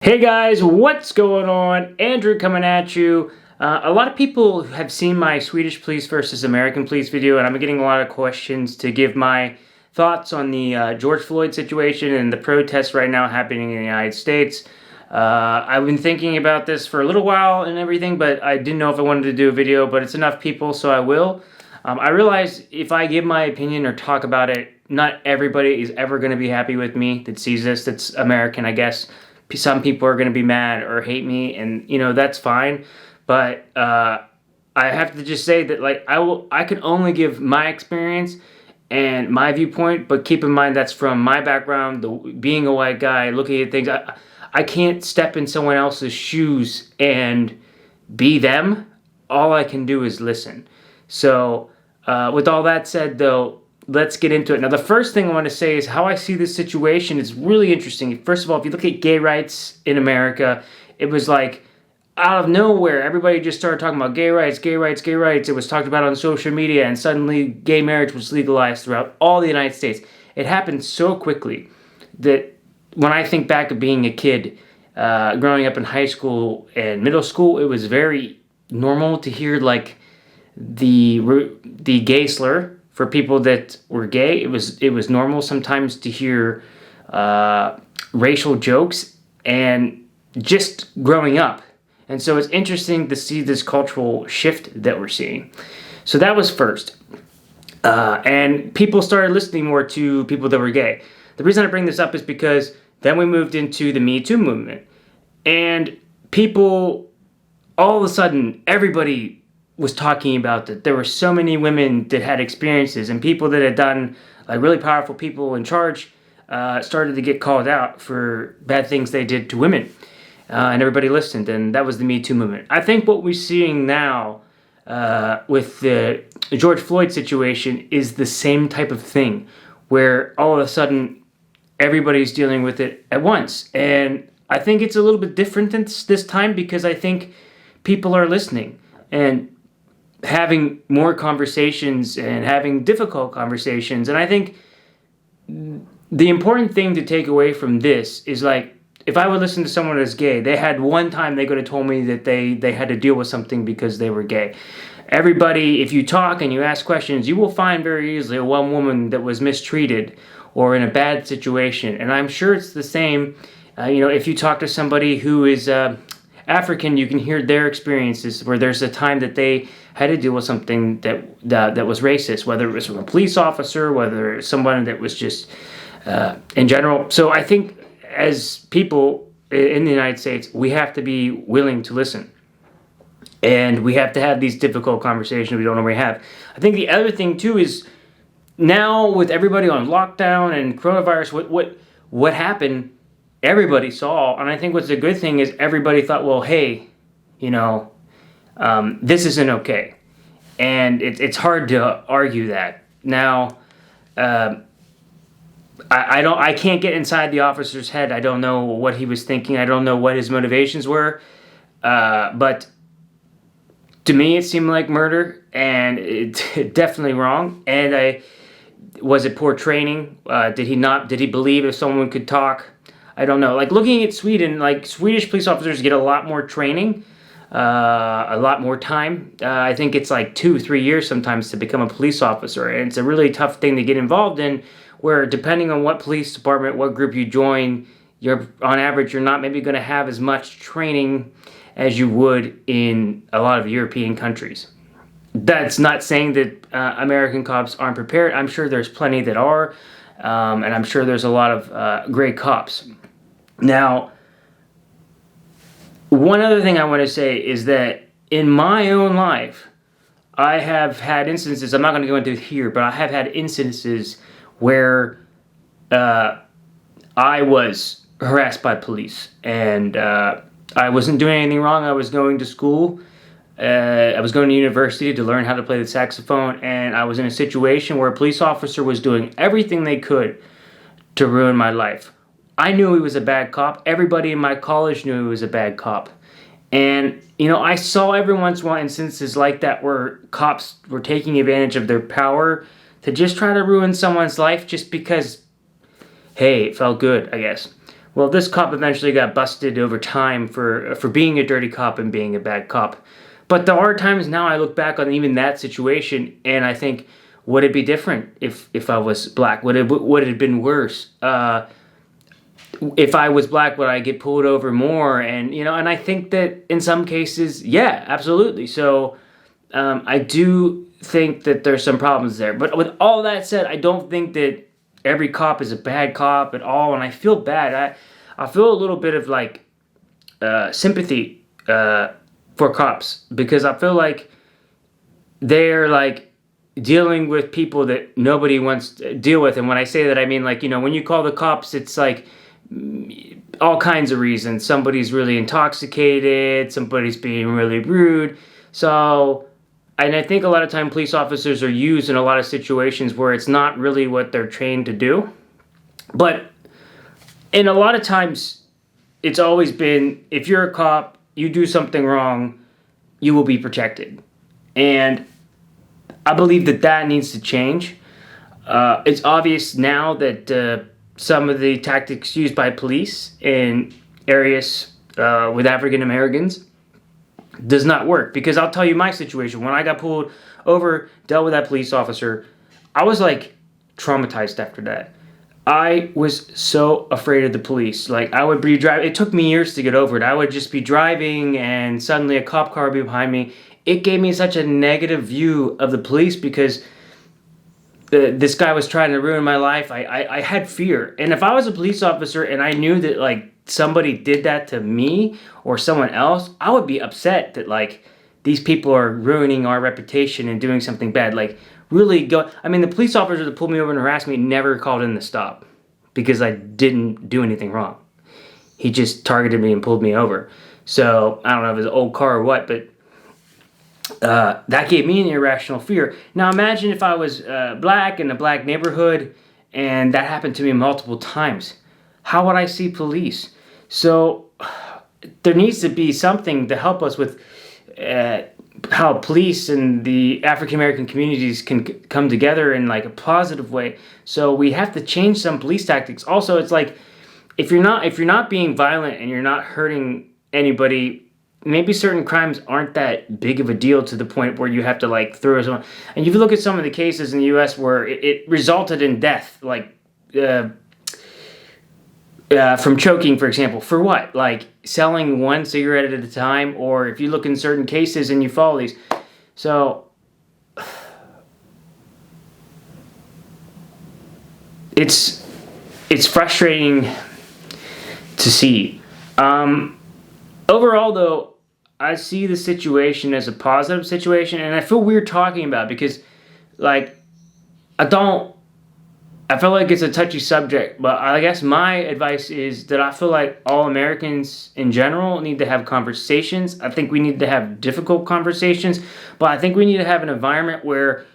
Hey guys, what's going on? Andrew coming at you. A lot of people have seen my Swedish police versus American police video, and I'm getting a lot of questions to give my thoughts on the George Floyd situation and the protests right now happening in the United States. I've been thinking about this for a little while and everything, but I didn't know if I wanted to do a video, but it's enough people, so I will. I realize if I give my opinion or talk about it, not everybody is ever going to be happy with me that sees this, that's American, I guess. Some people are going to be mad or hate me, and that's fine. But I have to just say that I can only give my experience and my viewpoint, but keep in mind that's from my background, being a white guy, looking at things. I can't step in someone else's shoes and be them. All I can do is listen. So with all that said, though, let's get into it. Now, the first thing I want to say is how I see this situation is really interesting. First of all, if you look at gay rights in America, it was like out of nowhere, everybody just started talking about gay rights, gay rights, gay rights. It was talked about on social media, and suddenly gay marriage was legalized throughout all the United States. It happened so quickly that when I think back of being a kid, growing up in high school and middle school, it was very normal to hear like the gay slur. For people that were gay, it was normal sometimes to hear racial jokes, and just growing up. And so it's interesting to see this cultural shift that we're seeing. So that was first. And people started listening more to people that were gay. The reason I bring this up is because then we moved into the Me Too movement. And people, all of a sudden, everybody was talking about that there were so many women that had experiences, and people that had done, like really powerful people in charge, started to get called out for bad things they did to women. And everybody listened, and that was the Me Too movement. I think what we're seeing now with the George Floyd situation is the same type of thing, where all of a sudden everybody's dealing with it at once. And I think it's a little bit different this time, because I think people are listening and having more conversations and having difficult conversations. And I think the important thing to take away from this is, like, if I would listen to someone that's gay, they had one time they could have told me that they had to deal with something because they were gay. Everybody, if you talk and you ask questions, you will find very easily one woman that was mistreated or in a bad situation. And I'm sure it's the same, if you talk to somebody who is African, you can hear their experiences where there's a time that they had to deal with something that was racist, whether it was from a police officer, whether it was someone that was just in general. So I think as people in the United States, we have to be willing to listen. And we have to have these difficult conversations we don't normally have. I think the other thing too is, now with everybody on lockdown and coronavirus, what happened, everybody saw. And I think what's a good thing is everybody thought, well, hey, this isn't okay. And it's hard to argue that. Now, I can't get inside the officer's head. I don't know what he was thinking. I don't know what his motivations were. But to me, it seemed like murder, and it's definitely wrong. And was it poor training? Did he believe if someone could talk? I don't know. Like, looking at Sweden, like, Swedish police officers get a lot more training, a lot more time. I think it's like 2-3 years sometimes to become a police officer. And it's a really tough thing to get involved in, where depending on what police department, what group you join, on average, you're not maybe going to have as much training as you would in a lot of European countries. That's not saying that American cops aren't prepared. I'm sure there's plenty that are, and I'm sure there's a lot of great cops. Now, one other thing I want to say is that in my own life, I have had instances, I'm not going to go into it here, but I have had instances where I was harassed by police, and I wasn't doing anything wrong. I was going to school. I was going to university to learn how to play the saxophone, and I was in a situation where a police officer was doing everything they could to ruin my life. I knew he was a bad cop. Everybody in my college knew he was a bad cop. And, I saw every once in a while instances like that where cops were taking advantage of their power to just try to ruin someone's life just because, hey, it felt good, I guess. Well, this cop eventually got busted over time for being a dirty cop and being a bad cop. But there are times now I look back on even that situation and I think, would it be different if I was black? Would it have been worse? If I was black, would I get pulled over more? And and I think that in some cases, yeah, absolutely. So I do think that there's some problems there. But with all that said, I don't think that every cop is a bad cop at all. And I feel bad. I feel a little bit of like sympathy for cops, because I feel like they're like dealing with people that nobody wants to deal with. And when I say that, I mean like, when you call the cops, it's like all kinds of reasons. Somebody's really intoxicated, somebody's being really rude. So, and I think a lot of time police officers are used in a lot of situations where it's not really what they're trained to do. But in a lot of times, it's always been, if you're a cop, you do something wrong, you will be protected. And I believe that needs to change. It's obvious now that some of the tactics used by police in areas with African Americans does not work. Because I'll tell you my situation. When I got pulled over, dealt with that police officer, I was like traumatized after that. I was so afraid of the police. Like, I would be driving. It took me years to get over it. I would just be driving and suddenly a cop car would be behind me. It gave me such a negative view of the police because this guy was trying to ruin my life. I had fear. And if I was a police officer and I knew that like somebody did that to me or someone else, I would be upset that like these people are ruining our reputation and doing something bad. Like, really go. I mean, the police officer that pulled me over and harassed me never called in the stop because I didn't do anything wrong. He just targeted me and pulled me over. So I don't know if it was an old car or what, but that gave me an irrational fear. Now imagine if I was black in a black neighborhood and that happened to me multiple times. How would I see police? So there needs to be something to help us with how police and the African American communities can come together in like a positive way. So we have to change some police tactics. Also, it's like if you're not being violent and you're not hurting anybody, maybe certain crimes aren't that big of a deal to the point where you have to like throw someone. And if you look at some of the cases in the U.S. where it resulted in death, like from choking, for example, for what? Like selling one cigarette at a time, or if you look in certain cases and you follow these. So it's frustrating to see. Overall, though, I see the situation as a positive situation, and I feel weird talking about it because, like, I feel like it's a touchy subject, but I guess my advice is that I feel like all Americans in general need to have conversations. I think we need to have difficult conversations, but I think we need to have an environment where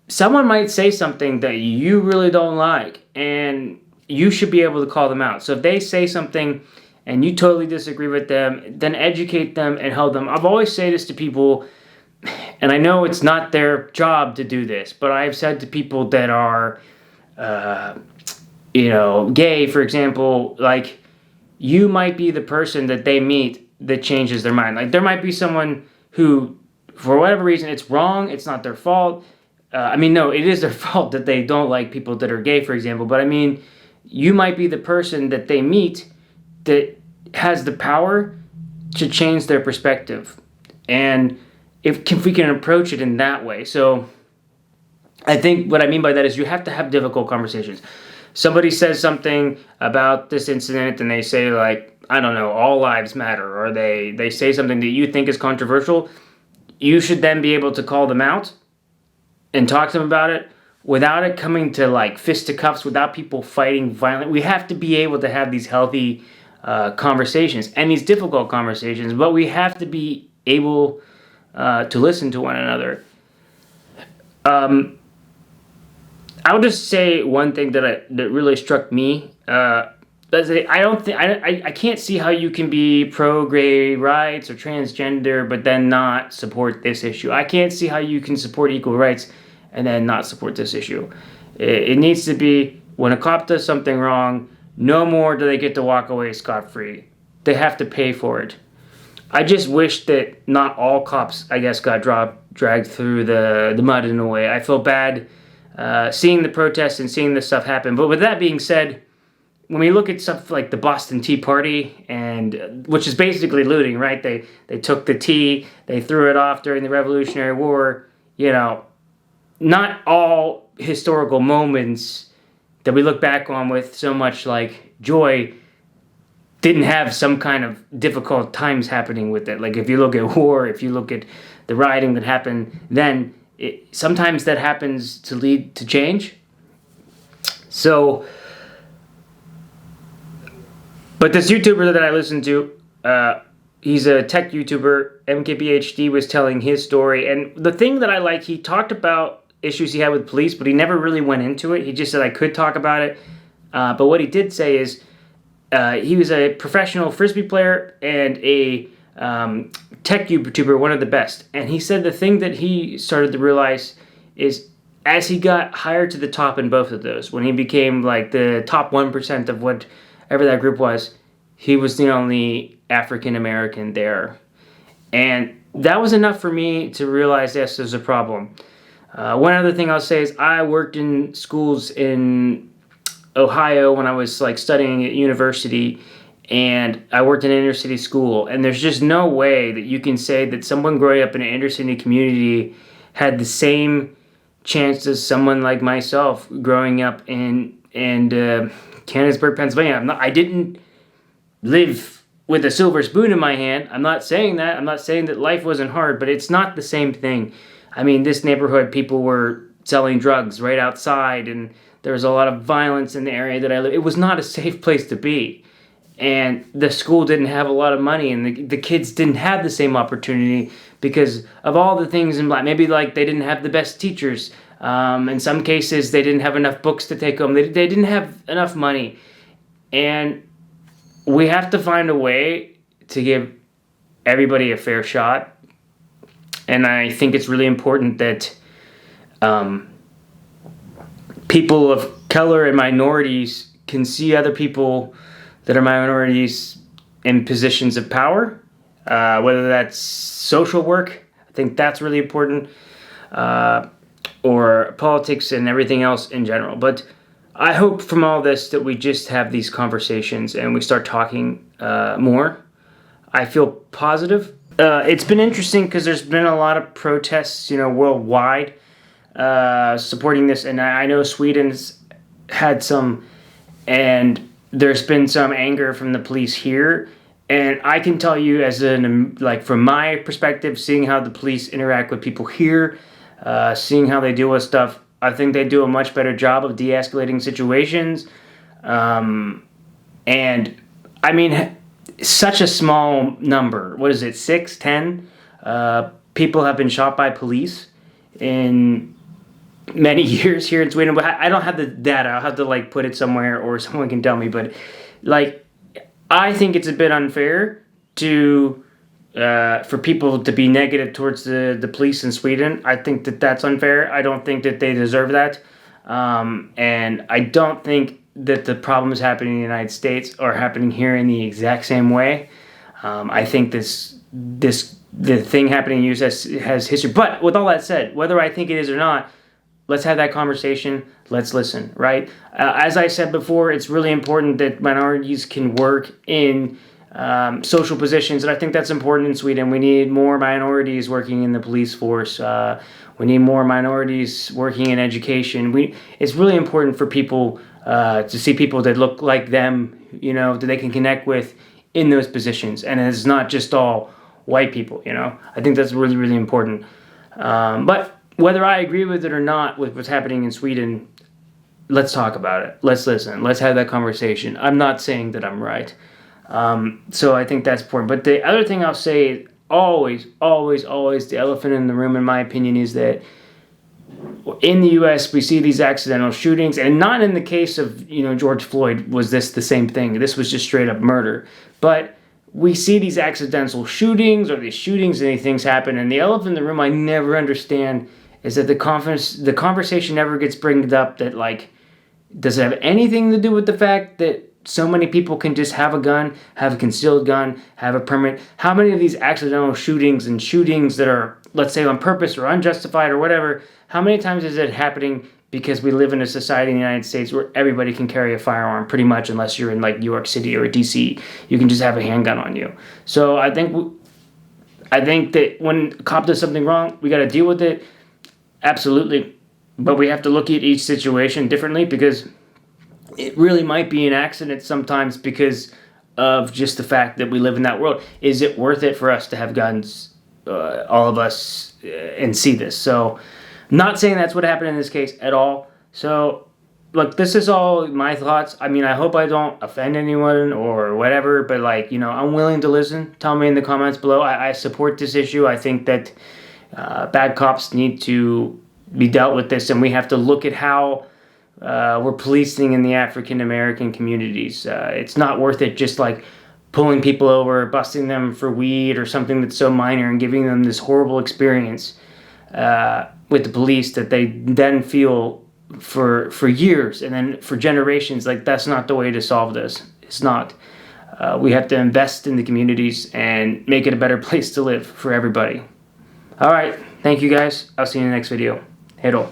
someone might say something that you really don't like, and you should be able to call them out. So if they say something and you totally disagree with them, then educate them and help them. I've always said this to people, and I know it's not their job to do this, but I've said to people that are gay, for example, like, you might be the person that they meet that changes their mind. Like, there might be someone who, for whatever reason, it's wrong, it's not their fault. No, it is their fault that they don't like people that are gay, for example. But I mean, you might be the person that they meet that has the power to change their perspective. And if we can approach it in that way. So I think what I mean by that is you have to have difficult conversations. Somebody says something about this incident and they say, like, I don't know, all lives matter, or they say something that you think is controversial. You should then be able to call them out and talk to them about it without it coming to like fisticuffs, without people fighting violently. We have to be able to have these healthy conversations and these difficult conversations, but we have to be able to listen to one another. I'll just say one thing that really struck me. I can't see how you can be pro-gay rights or transgender, but then not support this issue. I can't see how you can support equal rights and then not support this issue. It needs to be, when a cop does something wrong, no more do they get to walk away scot-free. They have to pay for it. I just wish that not all cops, I guess, got dragged through the mud in a way. I feel bad seeing the protests and seeing this stuff happen. But with that being said, when we look at stuff like the Boston Tea Party, and which is basically looting, right? They took the tea, they threw it off during the Revolutionary War. You know, not all historical moments that we look back on with so much like joy didn't have some kind of difficult times happening with it. Like if you look at war, if you look at the rioting that happened then, sometimes that happens to lead to change. So, but this YouTuber that I listened to, he's a tech YouTuber, MKBHD, was telling his story. And the thing that I like, he talked about issues he had with police, but he never really went into it. He just said I could talk about it. But what he did say is he was a professional Frisbee player and a tech YouTuber, one of the best. And he said the thing that he started to realize is as he got higher to the top in both of those, when he became like the top 1% of whatever that group was, he was the only African American there. And that was enough for me to realize, yes, there's a problem. One other thing I'll say is I worked in schools in Ohio when I was like studying at university, and I worked in an inner city school, and there's just no way that you can say that someone growing up in an inner city community had the same chance as someone like myself growing up in Canonsburg, Pennsylvania. I didn't live with a silver spoon in my hand. I'm not saying that. I'm not saying that life wasn't hard, but it's not the same thing. I mean, this neighborhood, people were selling drugs right outside, and there was a lot of violence in the area that I lived. It was not a safe place to be. And the school didn't have a lot of money, and the kids didn't have the same opportunity because of all the things in black. Maybe like they didn't have the best teachers. In some cases, they didn't have enough books to take home. They didn't have enough money. And we have to find a way to give everybody a fair shot. And I think it's really important that people of color and minorities can see other people that are minorities in positions of power, whether that's social work, I think that's really important, or politics and everything else in general. But I hope from all this that we just have these conversations and we start talking more. I feel positive. It's been interesting because there's been a lot of protests, worldwide, supporting this, and I know Sweden's had some, and there's been some anger from the police here, and I can tell you from my perspective, seeing how the police interact with people here, seeing how they deal with stuff, I think they do a much better job of de-escalating situations, and I mean, such a small number, what is it, 6, 10 people have been shot by police in many years here in Sweden, but I don't have the data. I'll have to put it somewhere or someone can tell me, but I think it's a bit unfair to for people to be negative towards the police in Sweden. I think that that's unfair. I don't think that they deserve that, and I don't think that the problems happening in the United States are happening here in the exact same way. I think the thing happening in the U.S. has history. But with all that said, whether I think it is or not, let's have that conversation. Let's listen, right? As I said before, it's really important that minorities can work in social positions, and I think that's important in Sweden. We need more minorities working in the police force. We need more minorities working in education. It's really important for people to see people that look like them, that they can connect with in those positions. And it's not just all white people, I think that's really, really important. But whether I agree with it or not with what's happening in Sweden, let's talk about it. Let's listen. Let's have that conversation. I'm not saying that I'm right. So I think that's important. But the other thing I'll say, always, always, always, the elephant in the room, in my opinion, is that in the U.S. we see these accidental shootings, and not in the case of George Floyd was this the same thing. This was just straight up murder. But we see these accidental shootings or these shootings and these things happen, and the elephant in the room I never understand is that the conversation never gets bringed up that does it have anything to do with the fact that so many people can just have a gun, have a concealed gun, have a permit. How many of these accidental shootings and shootings that are, let's say, on purpose or unjustified or whatever, how many times is it happening because we live in a society in the United States where everybody can carry a firearm pretty much, unless you're in like New York City or DC, you can just have a handgun on you. So I think that when a cop does something wrong, we got to deal with it. Absolutely. But we have to look at each situation differently, because it really might be an accident sometimes because of just the fact that we live in that world. Is it worth it for us to have guns, all of us, and see this? So, not saying that's what happened in this case at all. So, look, this is all my thoughts. I mean, I hope I don't offend anyone or whatever, but like, you know, I'm willing to listen. Tell me in the comments below. I support this issue. I think that bad cops need to be dealt with this, and we have to look at how we're policing in the African American communities. It's not worth it just like pulling people over, busting them for weed or something that's so minor, and giving them this horrible experience with the police that they then feel for years and then for generations. Like, that's not the way to solve this. It's not. We have to invest in the communities and make it a better place to live for everybody. All right. Thank you, guys. I'll see you in the next video. Hej då.